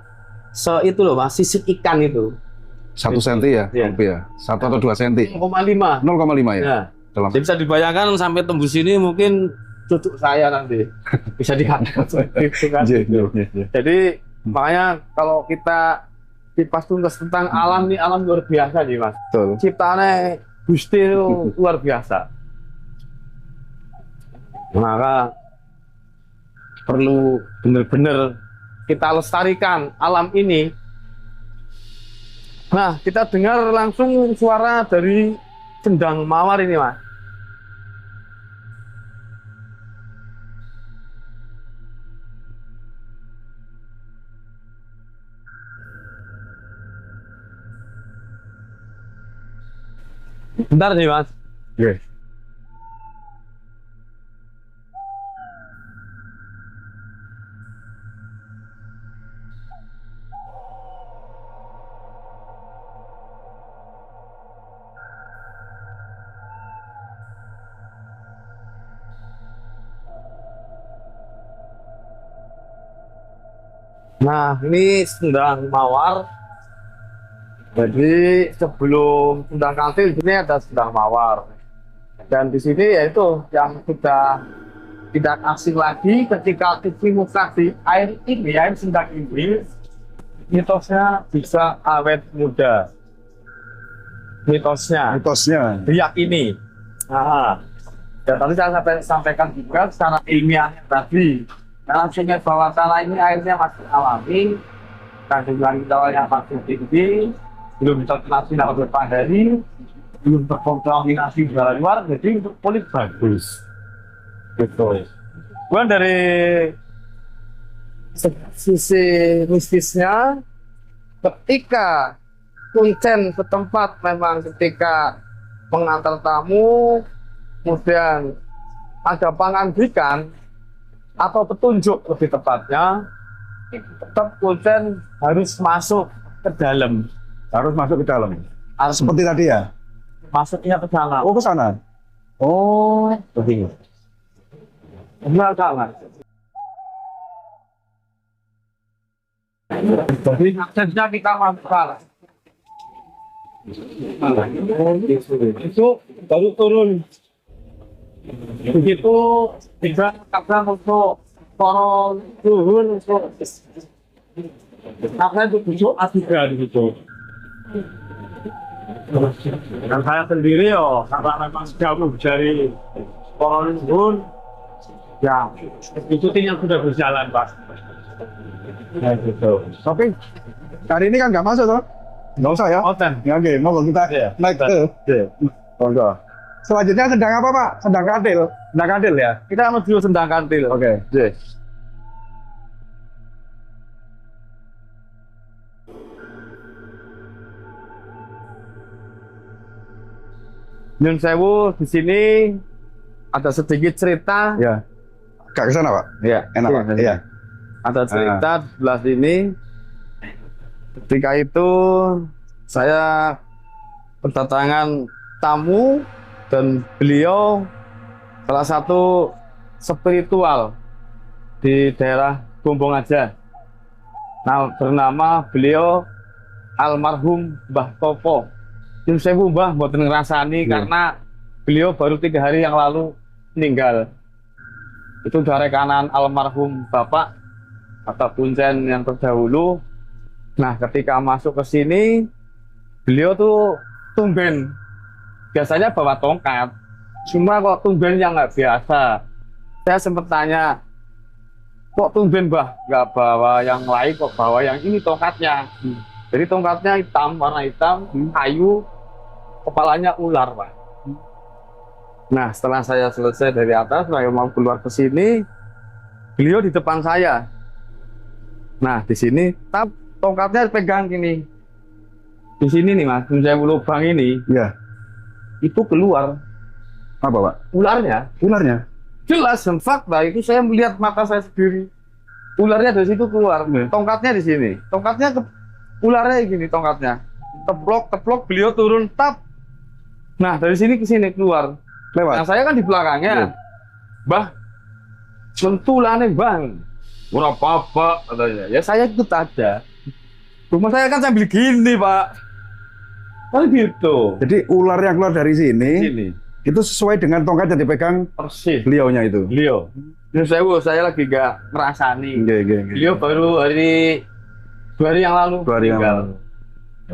itu loh, Mas, sisik ikan itu. 1 senti ya? 1 atau 2 senti? 0,5. 0,5 ya? Jadi bisa dibayangkan sampai tembus ini mungkin cucuk saya nanti bisa dikatakan gitu kan. Jadi makanya kalau kita kipas tuntas tentang alam nih, alam luar biasa nih, Mas. Ciptaannya Gusti itu luar biasa. Maka perlu benar-benar kita lestarikan alam ini. Nah, kita dengar langsung suara dari Cendang Mawar ini, Mas. Bentar nih, Mas. Nah, ini Cendang Mawar. Jadi sebelum Cendang Kantil, ini ada Cendang Mawar. Dan di sini yaitu yang sudah tidak asing lagi ketika cuci muka di air ini, air Cendang ini, mitosnya bisa awet muda. Mitosnya diyakini. Nah, dan tadi saya sampaikan juga secara ilmiahnya tadi. Dalam sungai bawah tanah ini airnya masih alami, kandungan mineralnya masih tinggi, belum terkontaminasi beberapa hari, belum terkontaminasi udara luar, jadi untuk kulit bagus. Gitu. Kemudian dari sisi mistisnya, ketika kuncen setempat memang ketika mengantar tamu, kemudian ada pangandikan atau petunjuk lebih tepatnya, tetap kuncen harus masuk ke dalam. Harus masuk ke dalam. Seperti tadi ya? Masuknya ke sana. Oh, ke sana. Oh, begini. Benar, Mas. Jadi aksesnya kita masukkan. Itu baru turun. Begitu tidak kadang untuk turun untuk karena itu duduk adegan gitu. Dan saya sendiri karena memang jauh dari turun, ya itu yang sudah berjalan Pak. Ya gitu. Tapi hari ini kan nggak masuk toh? Nggak usah ya? Oten. Ya, oke, mau kita naik ke. Monggo. Selanjutnya sedang apa Pak? Sedang kantil. Sendang Kantil ya. Kita menuju Sendang Kantil. Oke. Nyun Sewu di sini ada sedikit cerita. Ya. Gak ke sana Pak? Ya, Enak Pak? Iya. ada cerita di sebelah sini. Ketika itu saya berdatangan tamu dan beliau salah satu spiritual di daerah Gombong aja. Nah, bernama beliau almarhum Mbah Topo. Nyun Sewu Mbah mboten ngrasani karena beliau baru 3 hari yang lalu meninggal. Itu dari kanan almarhum Bapak atau kuncen yang terdahulu. Nah, ketika masuk ke sini, beliau tuh tumben. Biasanya bawa tongkat, cuma kok tumben yang nggak biasa. Saya sempat tanya, kok tumben Mbah nggak bawa yang lain, kok bawa yang ini tongkatnya. Jadi tongkatnya hitam, warna hitam, kayu, kepalanya ular Pak. Nah, setelah saya selesai dari atas, saya mau keluar ke sini, beliau di depan saya. Nah, di sini tongkatnya pegang gini. Di sini nih Mas, saya lubang ini. Iya. Itu keluar. Apa Pak? Ularnya. Ularnya? Jelas, dan fakta itu saya melihat mata saya sendiri. Ularnya dari situ keluar. Tongkatnya di sini. Tongkatnya ularnya gini tongkatnya. Teplok, beliau turun, tap. Nah, dari sini ke sini keluar. Lewat? Nah, saya kan di belakangnya. Mbah, sentulane Bang. Ora apa-apa katanya. Ya saya ikut aja. Rumah saya kan sambil gini, Pak. Kan gitu. Jadi ular yang keluar dari sini, Sini. itu sesuai dengan tongkat yang dipegang Persis. beliaunya itu? Beliau. Terus saya lagi gak ngerasani. Oke. Beliau baru 2 hari yang lalu. 2 hari yang meninggal.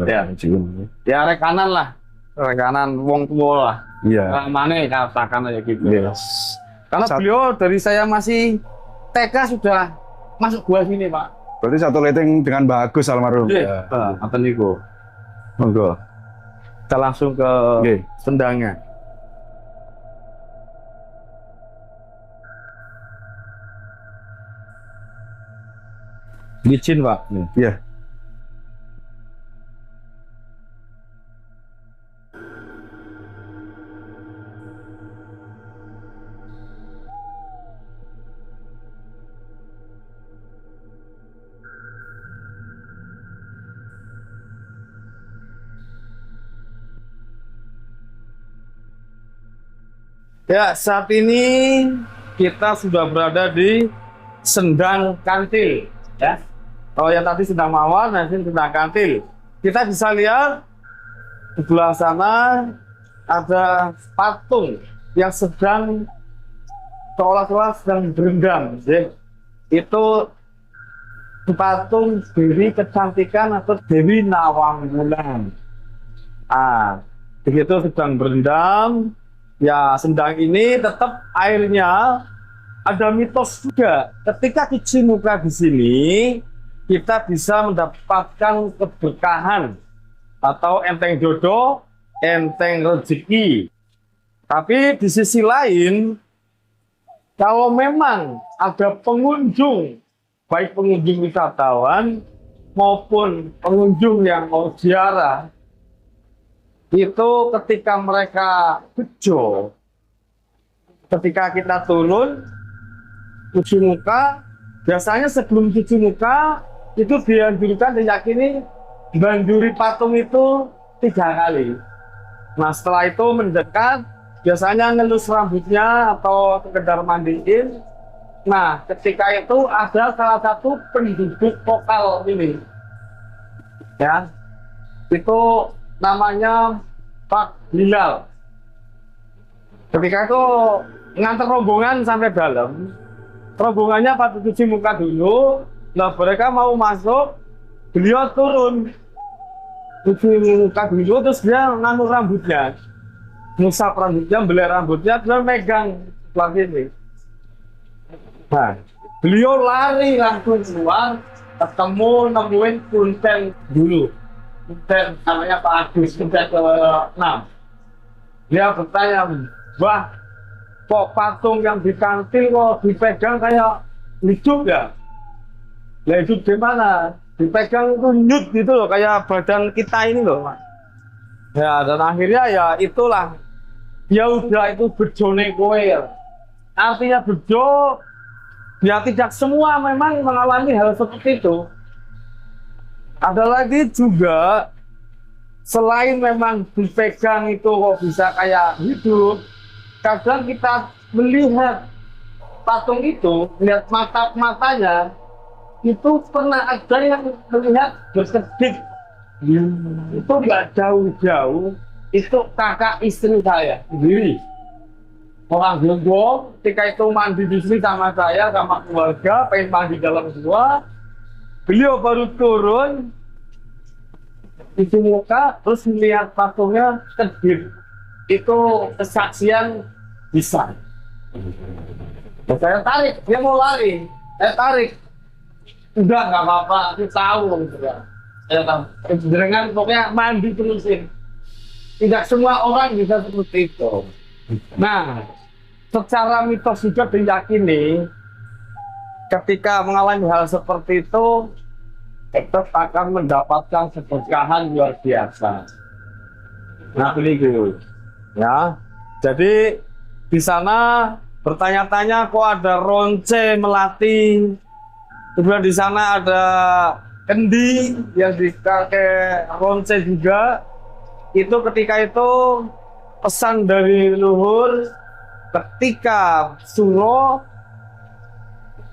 lalu. Ya rekanan lah. Rekanan wong tua lah. Iya. Mana katakan aja gitu. Yes. Karena beliau dari saya masih TK sudah masuk gua sini, Pak. Berarti satu leteng dengan bagus almarhum. Iya. Apa niku? Monggo. Kita langsung ke sendangnya. Licin, Pak. Iya. Ya, saat ini kita sudah berada di Sendang Kantil, ya. Kalau yang tadi Sendang Mawar, nanti Sendang Kantil. Kita bisa lihat di sebelah sana ada patung yang sedang seolah-olah sedang berendam, ya. Itu patung Dewi Kecantikan atau Dewi Nawangwulan. Ah, begitu sedang berendam. Ya, Sendang ini tetap airnya ada mitos juga. Ketika cuci muka di sini, kita bisa mendapatkan keberkahan atau enteng jodoh, enteng rezeki. Tapi di sisi lain, kalau memang ada pengunjung, baik pengunjung wisatawan maupun pengunjung yang mau ziarah, itu ketika mereka bejo, ketika kita turun cuci muka, biasanya sebelum cuci muka itu dianjurkan, diyakini banjuri patung itu 3 kali. Nah, setelah itu mendekat, biasanya ngelus rambutnya atau sekedar mandiin, Nah, ketika itu ada salah satu penduduk lokal ini, ya, itu namanya Pak Bilal. Ketika itu nganter rombongan sampai dalam, rombongannya patut cuci muka dulu. Nah, mereka mau masuk, beliau turun cuci muka dulu, terus dia nganggur rambutnya, ngusap rambutnya, beler rambutnya, dia megang sebelah sini. Nah, beliau lari langsung keluar, ketemu nemuin Punten dulu. Punten namanya Pak Agus, Punten ke-6. Dia bertanya, "Wah, kok patung yang di kantil kok dipegang kayak hidup ya?" "Lah hidup gimana?" "Dipegang itu nyut gitu loh, kayak badan kita ini loh, Mas." Ya, dan akhirnya ya itulah. Ya udah, itu bejone kowe. Artinya bejo. Ya tidak semua memang mengalami hal seperti itu. Ada lagi juga, selain memang dipegang itu kok bisa kayak hidup, kadang kita melihat patung itu, lihat matanya, itu pernah ada yang melihat berkedip. Itu nggak jauh-jauh, itu kakak istri saya sendiri. Orang Glenggo, ketika itu mandi di sini sama saya, sama keluarga, pengen mandi dalam semua. Beliau baru turun, cuci muka, terus melihat patungnya kedip. Itu kesaksian bisa. Saya tarik, dia mau lari, saya tarik. Udah, nggak apa-apa, aku tahu. Gitu ya. Saya tahu, dengan pokoknya mandi terusin. Tidak semua orang bisa seperti itu. Nah, secara mitos juga diyakini ketika mengalami hal seperti itu tetap akan mendapatkan keberkahan luar biasa. Nah, begitu ya. Jadi di sana bertanya-tanya kok ada ronce melati, kemudian di sana ada kendi yang dipakai ronce juga. Itu ketika itu pesan dari leluhur, ketika Suro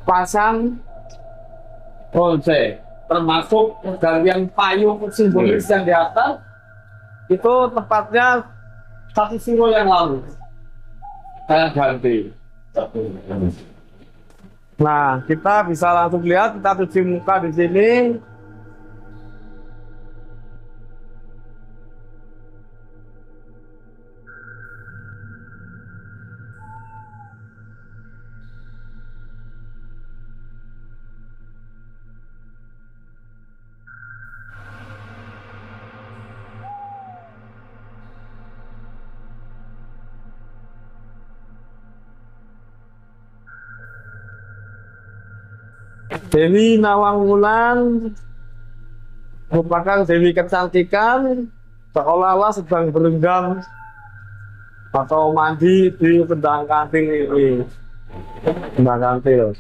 pasang ronce, termasuk galian payung simbolis yang di atas, itu tepatnya 1 Suro yang lalu saya ganti. Nah, kita bisa langsung lihat, kita cuci muka di sini. Dewi Nawangwulan merupakan dewi kecantikan, seolah-olah sedang berendam atau mandi di kendang kantil ini. Kendang kantil.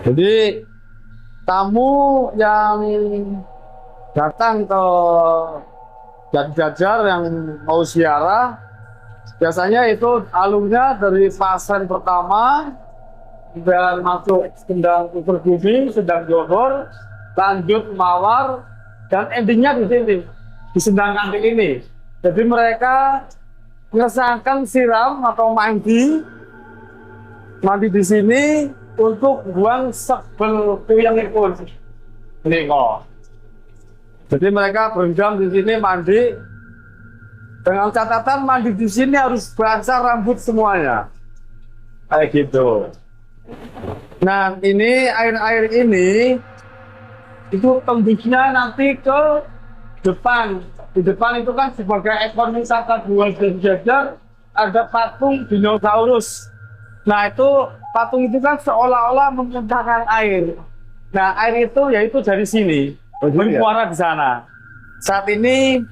Jadi tamu yang datang ke Jajar yang mau ziarah, biasanya itu alurnya dari pasien pertama dan masuk Kendang Ukur Bumi, Sendang Johor, lanjut Mawar, dan endingnya di sini, di Sendang Kantil ini. Jadi mereka mengesahkan siram atau mandi di sini untuk buang sebel puyeng itu. Ini kok. Jadi mereka berendam di sini mandi, dengan catatan mandi di sini harus basah rambut semuanya, kayak gitu. Nah, ini air-air ini itu tembusnya nanti ke depan. Di depan itu kan sebagai ekor wisata gua Jajar ada patung dinosaurus. Nah itu patung itu kan seolah-olah memuntahkan air. Nah air itu yaitu dari sini bermuara di sana. Saat ini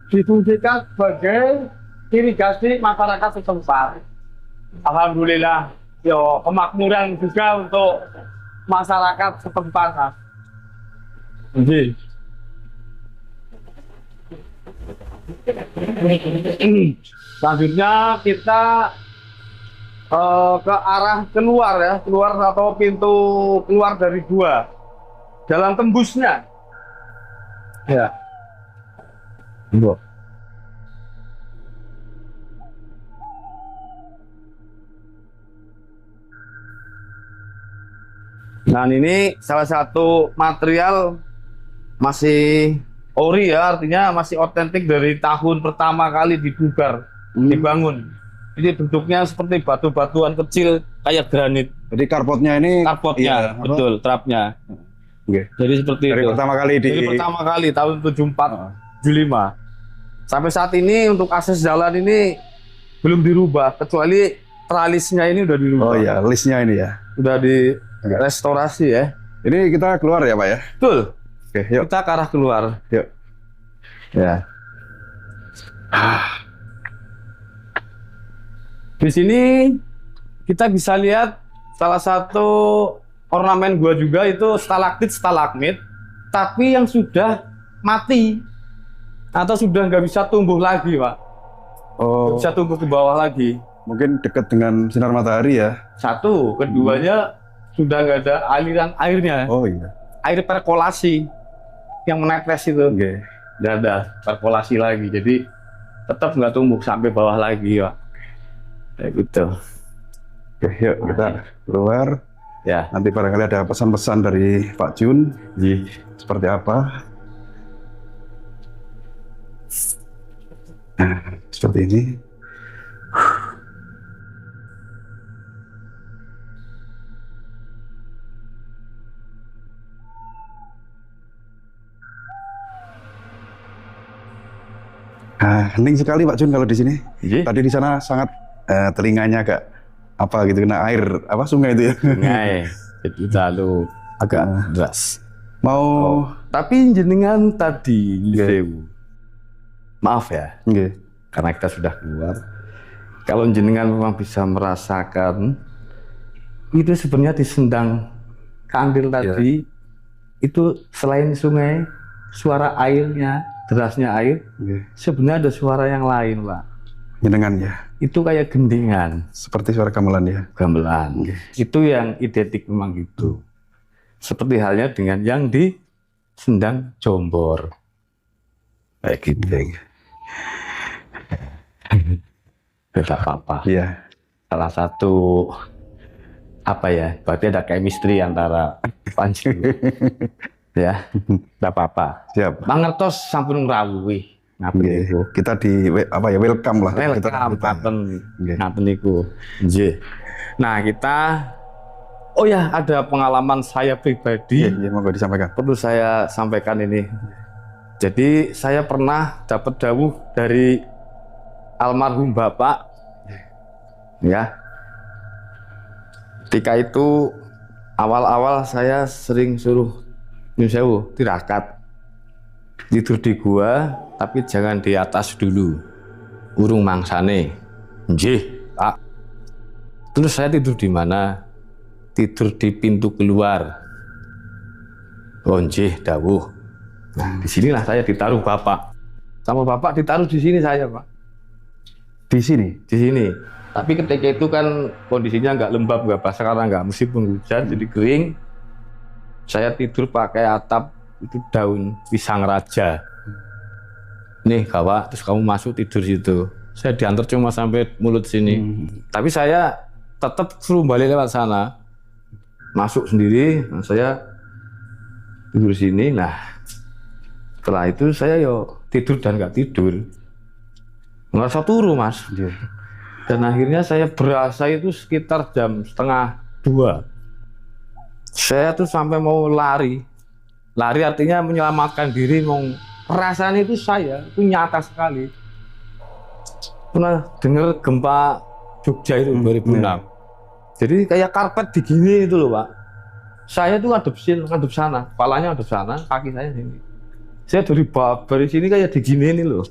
difungsikan sebagai irigasi masyarakat setempat. Alhamdulillah, yo kemakmuran juga untuk masyarakat setempat. Mas. Jadi, selanjutnya kita ke arah keluar ya, keluar atau pintu keluar dari gua. Jalan tembusnya. Ya. Nah ini salah satu material masih ori ya, artinya masih otentik dari tahun pertama kali dibangun. Ini bentuknya seperti batu-batuan kecil kayak granit. Jadi karpotnya ini Karpotnya, betul, trapnya. Oke. Jadi seperti Dari itu. pertama kali Dari pertama kali tahun 74, 75. Sampai saat ini untuk akses jalan ini belum dirubah, kecuali tralisnya ini udah dirubah. Oh iya, listnya ini ya. Udah di restorasi ya. Ini kita keluar ya Pak ya? Betul. Oke, yuk. Kita ke arah keluar. Yuk. Ya. Di sini kita bisa lihat salah satu ornamen gua juga itu stalaktit stalagmit, tapi yang sudah mati atau sudah nggak bisa tumbuh lagi, Pak. Oh, Nggak bisa tumbuh ke bawah lagi. mungkin dekat dengan sinar matahari ya? Satu, keduanya sudah nggak ada aliran airnya, Oh iya. air perkolasi yang menetes itu. Oke. Nggak ada perkolasi lagi, jadi tetap nggak tumbuh sampai bawah lagi, Pak. Kayak gitu. Oke, yuk kita keluar. Ya. Nanti barangkali ada pesan-pesan dari Pak Jun. Seperti apa? Nah, seperti ini. Nah, hening sekali Pak Jun kalau di sini. Iya. Tadi di sana sangat telinganya agak apa gitu kena air apa sungai itu ya. Sungai. Itu lalu agak deras. Mau Tapi jenengan tadi, Sewu. Maaf ya, nggih. karena kita sudah keluar. Kalau jenengan memang bisa merasakan itu sebenarnya di Sendang Kandil tadi itu selain sungai, suara airnya, derasnya air, Nggih. sebenarnya ada suara yang lain, Pak. Jenengan ya. Itu kayak gendingan, Seperti suara gamelan ya. gamelan. Itu yang identik memang gitu. Seperti halnya dengan yang di Sendang Jombor. Kayak gitu. Tidak apa-apa. Iya. Salah satu apa ya? Berarti ada chemistry antara Panji. Ya, tidak apa-apa. Siap. Mangertos sampun ngrawuhi. Ngaten Nggih. niku. Kita di apa ya welcome lah. Welcome, Kita- ngaten. Nggih. Ngaten niku. Nggih. Nah, kita oh ya, ada pengalaman saya pribadi. Iya, iya, monggo disampaikan. Perlu saya sampaikan ini. Jadi saya pernah dapat dawuh dari almarhum Bapak, ya. Ketika itu awal-awal saya sering suruh nyun sewu tirakat, tidur di gua, tapi jangan di atas dulu, urung mangsane. Nggih, Pak. Terus saya tidur di mana? Tidur di pintu keluar. Oh nggih, dawuh. Nah, disinilah saya ditaruh Bapak. Sama Bapak ditaruh di sini saya, Pak. Di sini. Di sini. Tapi ketika itu kan kondisinya nggak lembab, nggak basah karena nggak musim penghujan, jadi kering. Saya tidur pakai atap itu daun pisang raja. Nih, Kawak, terus kamu masuk tidur situ. Saya diantar cuma sampai mulut sini. Tapi saya tetap suruh balik lewat sana. Masuk sendiri, nah saya tidur sini. Nah, setelah itu saya yo tidur dan nggak tidur. Ngerasa turu, Mas. Iya. Dan akhirnya saya berasa itu sekitar jam 1:30. Saya tuh sampai mau lari. Lari artinya menyelamatkan diri, mau perasaan itu saya itu nyata sekali. Pernah dengar gempa Jogja itu 2006. Jadi kayak karpet digini itu loh Pak. Saya tuh ngadep sana, kepalanya ngadep sana, kaki saya sini. Saya dari sini kayak digini ini loh.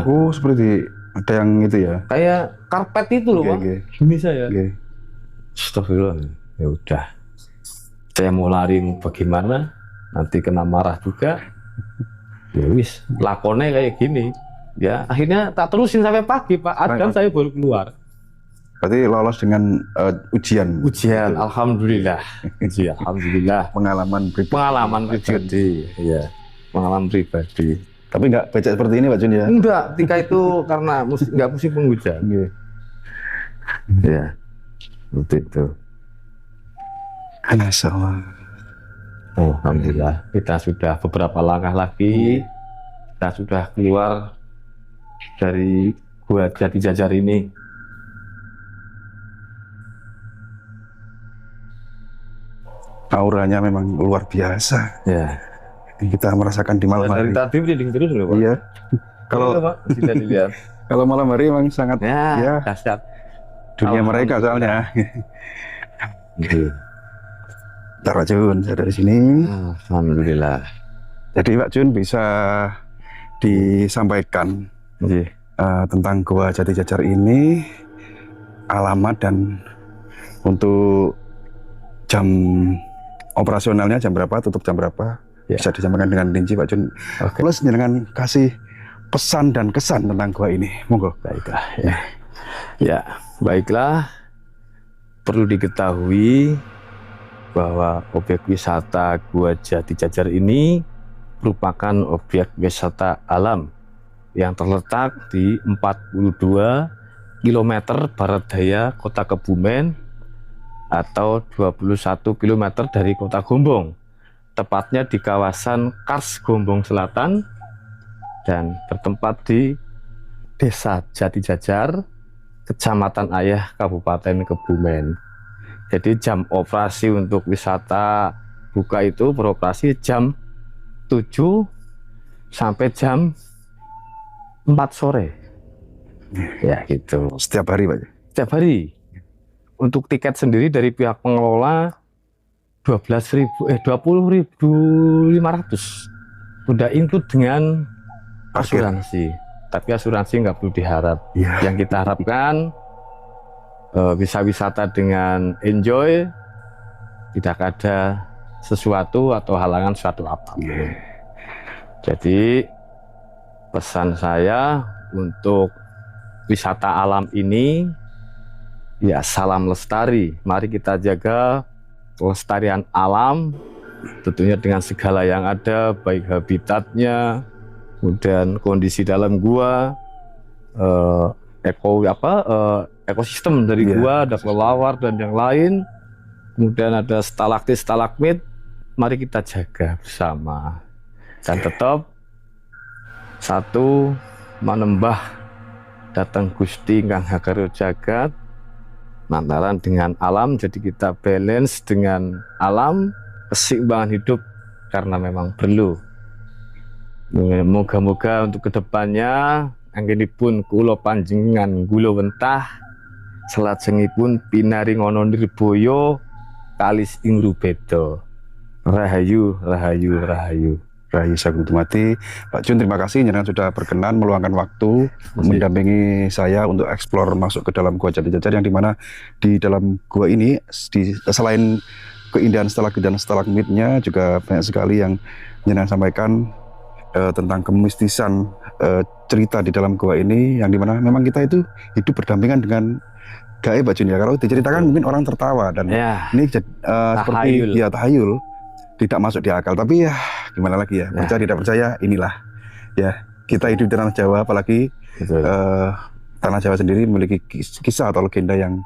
Oh, seperti ada yang itu ya. Kayak karpet itu loh Pak. Gini saya. Astagfirullah. Ya udah. Saya mau lari bagaimana? Nanti kena marah juga. Ya wis, lakonnya kayak gini. Ya, akhirnya tak terusin sampai pagi Pak. Adam saya baru keluar. Berarti lolos dengan ujian. Ujian, alhamdulillah. Alhamdulillah. Pengalaman pribadi. Iya, pengalaman pribadi. Tapi nggak becek seperti ini Pak Jun ya? Enggak, ketika itu karena nggak musim penghujan. Iya, seperti itu. Alhamdulillah, kita sudah beberapa langkah lagi. Kita sudah keluar dari Gua Jati Jajar ini. Auranya memang luar biasa. Ya. Kita merasakan di malam hari. Dari tadi merinding terus loh Pak. Iya. Kalau tidak dilihat. Kalau malam hari memang sangat ya dahsyat. Dunia mereka soalnya. Ntar Pak Jun, saya dari sini. Alhamdulillah. Jadi Pak Jun bisa disampaikan tentang Gua Jati Jajar ini, alamat dan untuk jam operasionalnya jam berapa, tutup jam berapa, bisa disampaikan dengan rinci Pak Jun. Plus dengan kasih pesan dan kesan tentang gua ini, monggo. Baiklah ya baiklah, perlu diketahui bahwa objek wisata Gua Jati Jajar ini merupakan objek wisata alam yang terletak di 42 km barat daya kota Kebumen atau 21 km dari kota Gombong, tepatnya di kawasan Kars Gombong Selatan dan bertempat di Desa Jati Jajar, Kecamatan Ayah, Kabupaten Kebumen. Jadi jam operasi untuk wisata buka itu beroperasi jam 7 sampai jam 4 sore. Ya gitu. Setiap hari Pak? Setiap hari. Untuk tiket sendiri dari pihak pengelola 20.500. Udah include dengan asuransi. Tapi asuransi nggak perlu diharap. Yang kita harapkan bisa wisata dengan enjoy, tidak ada sesuatu atau halangan suatu apapun. Jadi pesan saya untuk wisata alam ini, ya salam lestari. Mari kita jaga kelestarian alam, tentunya dengan segala yang ada, baik habitatnya, kemudian kondisi dalam gua, ekosistem dari gua, ada kelelawar dan yang lain, kemudian ada stalaktit, stalagmit. Mari kita jaga bersama dan tetap satu, manembah datang Gusti Kang Hakaryo Jagat lantaran dengan alam. Jadi kita balance dengan alam, keseimbangan hidup karena memang perlu. Moga-moga untuk kedepannya anggenipun kula panjenengan gula wentah selajengipun pinaring ana nirboyo kalis ing rubeda. Rahayu, rahayu, rahayu. Rahayu Sagung Dumadi. Pak Jun, terima kasih jenengan sudah berkenan meluangkan waktu mendampingi saya untuk eksplor masuk ke dalam Gua Jati Jajar, yang dimana di dalam gua ini selain keindahan stalagtit dan stalagmitnya juga banyak sekali yang jenengan sampaikan tentang kemistisan cerita di dalam gua ini, yang dimana memang kita itu hidup berdampingan dengan gaib Pak Jun ya. Kalau diceritakan mungkin orang tertawa dan ini seperti ya tahayul, tidak masuk di akal, tapi ya gimana lagi ya, percaya tidak percaya, inilah ya, kita hidup di tanah Jawa, apalagi tanah Jawa sendiri memiliki kisah atau legenda yang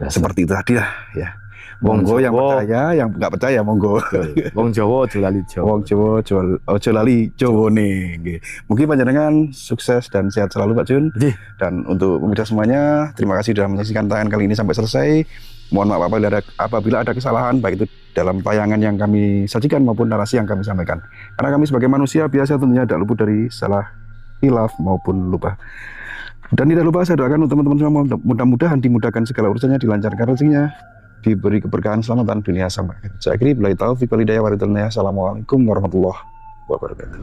seperti itu tadi lah ya. Monggo yang Jawa. percaya, yang nggak percaya monggo. Wong Jawa aja lali Jawa. Wong Jawa jual ojo lali Jawane. Nggih. Mungkin panjenengan sukses dan sehat selalu Pak Jun. Nggih. Dan untuk pemirsa semuanya, terima kasih sudah menyaksikan tayangan kali ini sampai selesai. Mohon maaf apabila ada kesalahan baik itu dalam tayangan yang kami sajikan maupun narasi yang kami sampaikan. Karena kami sebagai manusia biasa tentunya tidak luput dari salah, hilaf maupun lupa. Dan tidak lupa saya doakan untuk teman-teman semua mudah-mudahan dimudahkan segala urusannya, dilancarkan rezekinya, diberi keberkahan selamatan dunia sampai akhir. Saya akhiri billahi taufiq wal hidayah wa ridwan. Assalamualaikum warahmatullahi wabarakatuh.